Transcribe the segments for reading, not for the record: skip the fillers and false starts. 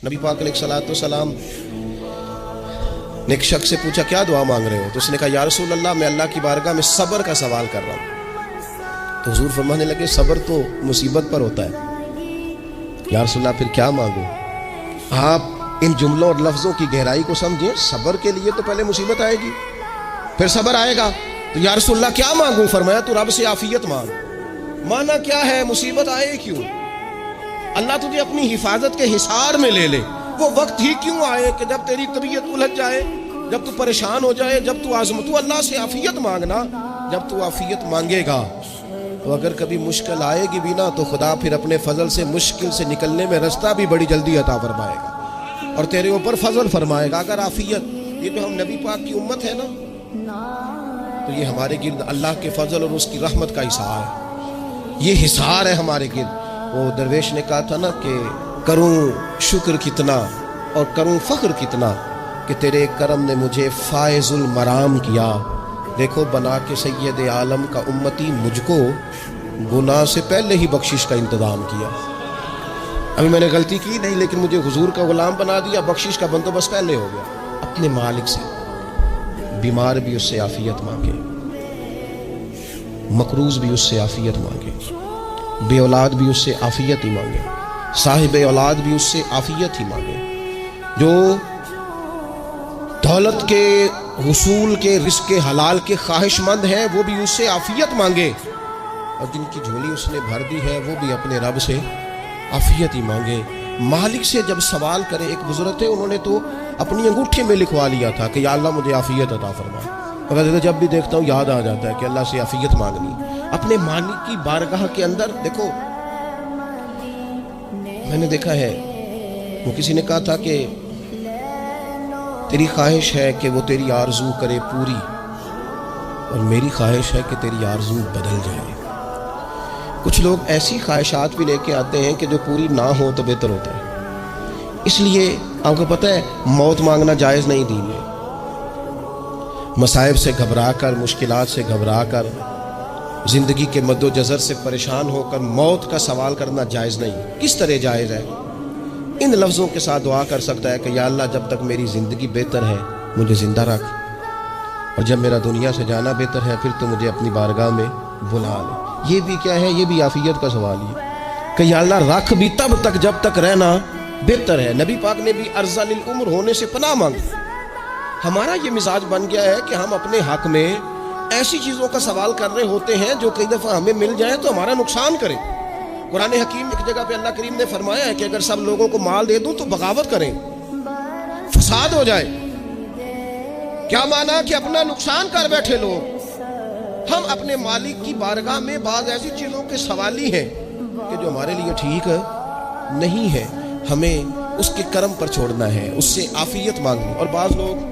नबी पाक अलैहिस्सलाम ने एक शख्स से पूछा क्या दुआ मांग रहे हो, तो उसने कहा या रसूल अल्लाह मैं अल्लाह की बारगाह में सब्र का सवाल कर रहा हूँ। तो हुजूर फरमाने लगे सब्र तो मुसीबत पर होता है। या रसूल अल्लाह फिर क्या मांगूं? आप इन जुमलों और लफ्ज़ों की गहराई को समझें। सब्र के लिए तो पहले मुसीबत आएगी, फिर सब्र आएगा। तो या रसूल अल्लाह क्या मांगूं? फरमाया तू रब से आफियत मांग। माना क्या है? मुसीबत आए क्यों? अल्लाह तुझे अपनी हिफाजत के हिसार में ले ले। वो वक्त ही क्यों आए कि जब तेरी तबीयत उलझ जाए, जब तू परेशान हो जाए, जब तू तू अल्लाह से आफियत मांगना। जब तू आफियत मांगेगा तो अगर कभी मुश्किल आएगी भी ना, तो खुदा फिर अपने फजल से मुश्किल से निकलने में रास्ता भी बड़ी जल्दी अता फरमाएगा और तेरे ऊपर फजल फरमाएगा। अगर आफियत, ये जो हम नबी पाक की उम्मत है ना, तो ये हमारे गिर्द अल्लाह के फजल और उसकी रहमत का हिसार है। ये हिसार है हमारे गिर्द। वो दरवेश ने कहा था ना कि करूं शुक्र कितना और करूं फख्र कितना कि तेरे करम ने मुझे फायजुल मराम किया। देखो बना के सैयद आलम का उम्मती मुझको गुनाह से पहले ही बख्शिश का इंतज़ाम किया। अभी मैंने गलती की नहीं, लेकिन मुझे हुजूर का गुलाम बना दिया, बख्शिश का बंदोबस्त पहले हो गया। अपने मालिक से बीमार भी उससे आफियत मांगे, मकरूज भी उससे आफियत मांगे, बे औलाद भी उससे आफियत ही मांगे, साहिब औलाद भी उससे आफियत ही मांगे। जो दौलत के हुसूल के रिस्क के हलाल के ख्वाहिशमंद हैं वो भी उससे आफियत मांगे, और जिनकी झोली उसने भर दी है वो भी अपने रब से आफियत ही मांगे। मालिक से जब सवाल करे, एक बुजुर्ग थे उन्होंने तो अपनी अंगूठे में लिखवा लिया था कि या अल्लाह मुझे आफियत अता फरमा। मगर जब भी देखता हूँ याद आ जाता है कि अल्लाह से आफियत मांगनी अपने मालिक की बारगाह के अंदर। देखो मैंने देखा है, वो किसी ने कहा था कि तेरी ख्वाहिश है कि वो तेरी आरजू करे पूरी, और मेरी ख्वाहिश है कि तेरी आरजू बदल जाए। कुछ लोग ऐसी ख्वाहिशात भी लेके आते हैं कि जो पूरी ना हो तो बेहतर होता है। इसलिए आपको पता है मौत मांगना जायज़ नहीं दीन में। मसाइब से घबरा कर, मुश्किलात से घबरा कर, ज़िंदगी के मद्दोजज़र से परेशान होकर मौत का सवाल करना जायज़ नहीं। किस तरह जायज़ है? इन लफ्ज़ों के साथ दुआ कर सकता है कि या अल्लाह जब तक मेरी ज़िंदगी बेहतर है मुझे ज़िंदा रख, और जब मेरा दुनिया से जाना बेहतर है फिर तो मुझे अपनी बारगाह में बुला ले। ये भी क्या है? ये भी आफियत का सवाल है कि या अल्लाह रख भी तब तक जब तक रहना बेहतर है। नबी पाक ने भी अर्ज़ा लिल उम्र होने से पनाह मांगी। हमारा ये मिजाज बन गया है कि हम अपने हक में ऐसी चीज़ों का सवाल कर रहे होते हैं जो कई दफ़ा हमें मिल जाए तो हमारा नुकसान करे। कुरान हकीम एक जगह पे अल्लाह करीम ने फरमाया है कि अगर सब लोगों को माल दे दूं तो बगावत करें, फसाद हो जाए। क्या माना कि अपना नुकसान कर बैठे लोग। हम अपने मालिक की बारगाह में बाज़ ऐसी चीज़ों के सवाली हैं कि जो हमारे लिए ठीक नहीं है, हमें उसके करम पर छोड़ना है, उससे आफियत मांगनी। और बाज़ लोग,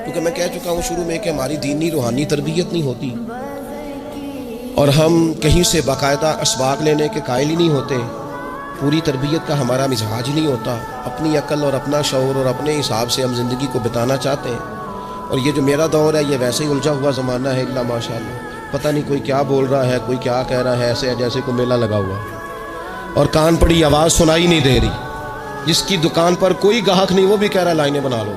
क्योंकि मैं कह चुका हूँ शुरू में कि हमारी दीनी रूहानी तरबियत नहीं होती और हम कहीं से बाकायदा असबाक लेने के कायल ही नहीं होते, पूरी तरबियत का हमारा मिजाज ही नहीं होता। अपनी अक्ल और अपना शऊर और अपने हिसाब से हम ज़िंदगी को बिताना चाहते हैं। और ये जो मेरा दौर है ये वैसे ही उलझा हुआ ज़माना है, इल्ला माशाअल्लाह। पता नहीं कोई क्या बोल रहा है, कोई क्या कह रहा है, ऐसे है जैसे कोई मेला लगा हुआ और कान पड़ी आवाज़ सुनाई नहीं दे रही। जिसकी दुकान पर कोई गाहक नहीं वो भी कह रहा लाइनें बना लो।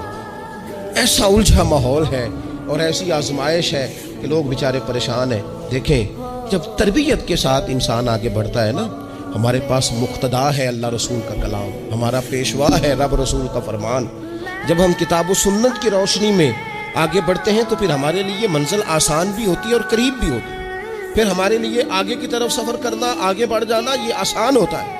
ऐसा उलझा माहौल है और ऐसी आजमाइश है कि लोग बेचारे परेशान हैं। देखें जब तरबियत के साथ इंसान आगे बढ़ता है ना, हमारे पास मुक्तदा है अल्लाह रसूल का कलाम, हमारा पेशवा है रब रसूल का फरमान। जब हम किताब व सुन्नत की रोशनी में आगे बढ़ते हैं तो फिर हमारे लिए मंजिल आसान भी होती है और करीब भी होती है। फिर हमारे लिए आगे की तरफ सफ़र करना, आगे बढ़ जाना ये आसान होता है।